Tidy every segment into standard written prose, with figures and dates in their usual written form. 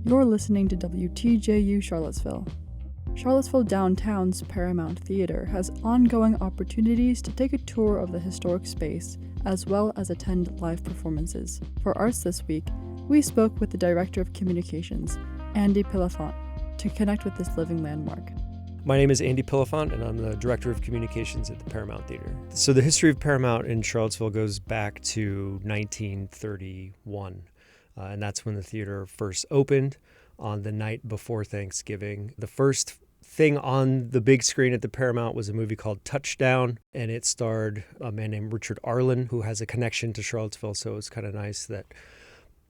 You're listening to WTJU Charlottesville. Charlottesville Downtown's Paramount Theater has ongoing opportunities to take a tour of the historic space, as well as attend live performances. For Arts This Week, we spoke with the Director of Communications, Andy Pillafont, to connect with this living landmark. My name is Andy Pillafont, and I'm the Director of Communications at the Paramount Theater. So the history of Paramount in Charlottesville goes back to 1931, and that's when the theater first opened on the night before Thanksgiving. The first thing on the big screen at the Paramount was a movie called Touchdown, and it starred a man named Richard Arlen, who has a connection to Charlottesville, so it's kind of nice that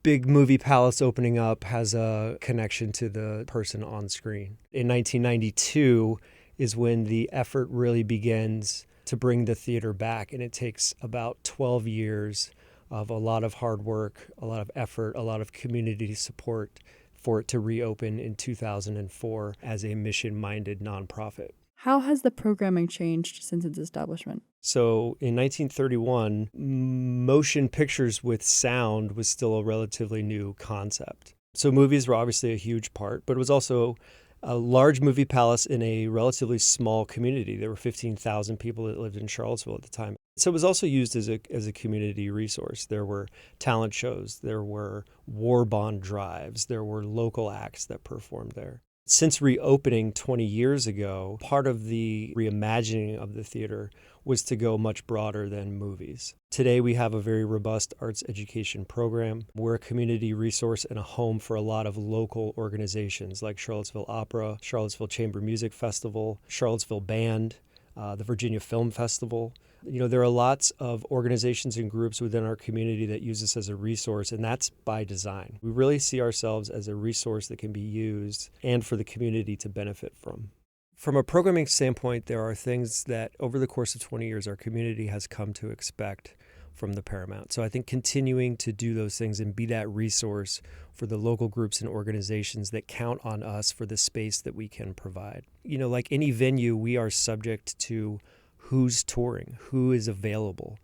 big movie palace opening up has a connection to the person on screen. In 1992 is when the effort really begins to bring the theater back, and it takes about 12 years of a lot of hard work, a lot of effort, a lot of community support for it to reopen in 2004 as a mission-minded nonprofit. How has the programming changed since its establishment? So in 1931, motion pictures with sound was still a relatively new concept. So movies were obviously a huge part, but it was also a large movie palace in a relatively small community. There were 15,000 people that lived in Charlottesville at the time. So it was also used as a community resource. There were talent shows, there were war bond drives, there were local acts that performed there. Since reopening 20 years ago, part of the reimagining of the theater was to go much broader than movies. Today, we have a very robust arts education program. We're a community resource and a home for a lot of local organizations like Charlottesville Opera, Charlottesville Chamber Music Festival, Charlottesville Band, the Virginia Film Festival. You know, there are lots of organizations and groups within our community that use us as a resource, and that's by design. We really see ourselves as a resource that can be used and for the community to benefit from. From a programming standpoint, there are things that over the course of 20 years, our community has come to expect from the Paramount. So I think continuing to do those things and be that resource for the local groups and organizations that count on us for the space that we can provide. You know, like any venue, we are subject to who's touring, who is available,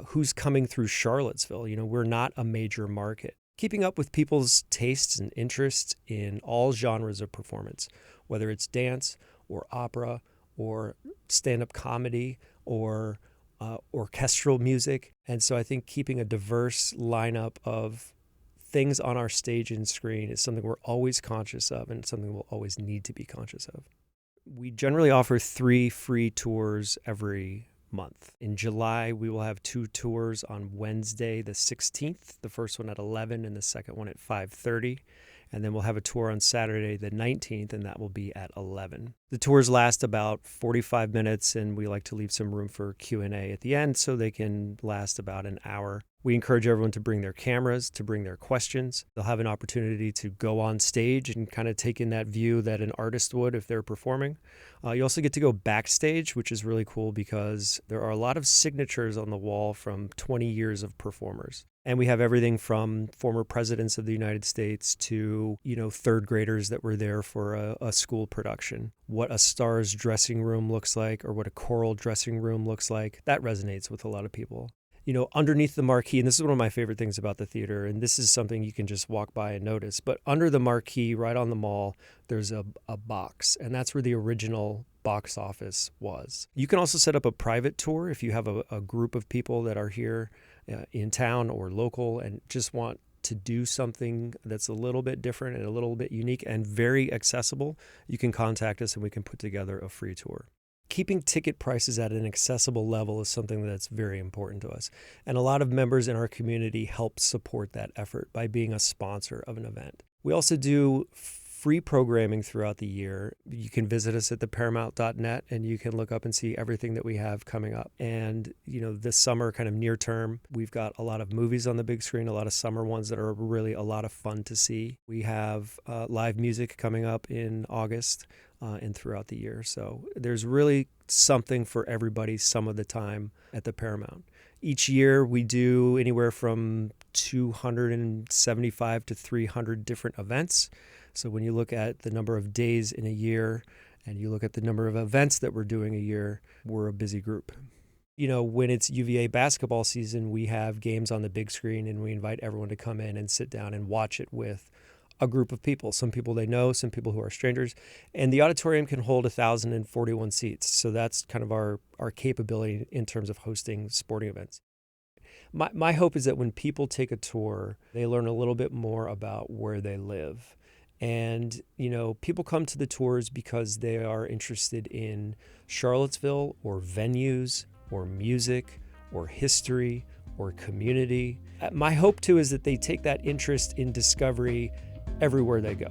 who's coming through Charlottesville. You know, we're not a major market. Keeping up with people's tastes and interests in all genres of performance, whether it's dance or opera or stand-up comedy or orchestral music. And so I think keeping a diverse lineup of things on our stage and screen is something we're always conscious of and something we'll always need to be conscious of. We generally offer 3 free tours every month. In July, we will have 2 tours on Wednesday, the 16th, the first one at 11 and the second one at 5:30. And then we'll have a tour on Saturday, the 19th, and that will be at 11. The tours last about 45 minutes, and we like to leave some room for Q&A at the end so they can last about an hour. We encourage everyone to bring their cameras, to bring their questions. They'll have an opportunity to go on stage and kind of take in that view that an artist would if they're performing. You also get to go backstage, which is really cool because there are a lot of signatures on the wall from 20 years of performers. And we have everything from former presidents of the United States to, you know, third graders that were there for a school production. What a star's dressing room looks like or what a choral dressing room looks like, that resonates with a lot of people. You know, underneath the marquee, and this is one of my favorite things about the theater, and this is something you can just walk by and notice, but under the marquee, right on the mall, there's a box, and that's where the original box office was. You can also set up a private tour if you have a group of people that are here in town or local and just want to do something that's a little bit different and a little bit unique and very accessible. You can contact us and we can put together a free tour. Keeping ticket prices at an accessible level is something that's very important to us. And a lot of members in our community help support that effort by being a sponsor of an event. We also do free programming throughout the year. You can visit us at theparamount.net and you can look up and see everything that we have coming up. And, you know, this summer, kind of near term, we've got a lot of movies on the big screen, a lot of summer ones that are really a lot of fun to see. We have live music coming up in August and throughout the year. So there's really something for everybody some of the time at the Paramount. Each year we do anywhere from 275 to 300 different events. So when you look at the number of days in a year and you look at the number of events that we're doing a year, we're a busy group. You know, when it's UVA basketball season, we have games on the big screen and we invite everyone to come in and sit down and watch it with a group of people, some people they know, some people who are strangers. And the auditorium can hold 1,041 seats. So that's kind of our capability in terms of hosting sporting events. My hope is that when people take a tour, they learn a little bit more about where they live. And, people come to the tours because they are interested in Charlottesville or venues or music or history or community. My hope, too, is that they take that interest in discovery everywhere they go.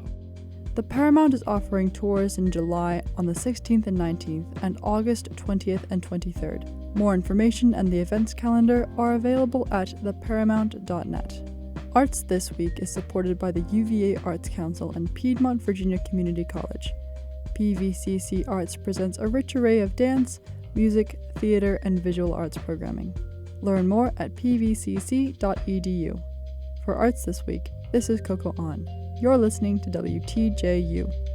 The Paramount is offering tours in July on the 16th and 19th and August 20th and 23rd. More information and the events calendar are available at theparamount.net. Arts This Week is supported by the UVA Arts Council and Piedmont Virginia Community College. PVCC Arts presents a rich array of dance, music, theater, and visual arts programming. Learn more at pvcc.edu. For Arts This Week, this is Coco On. You're listening to WTJU.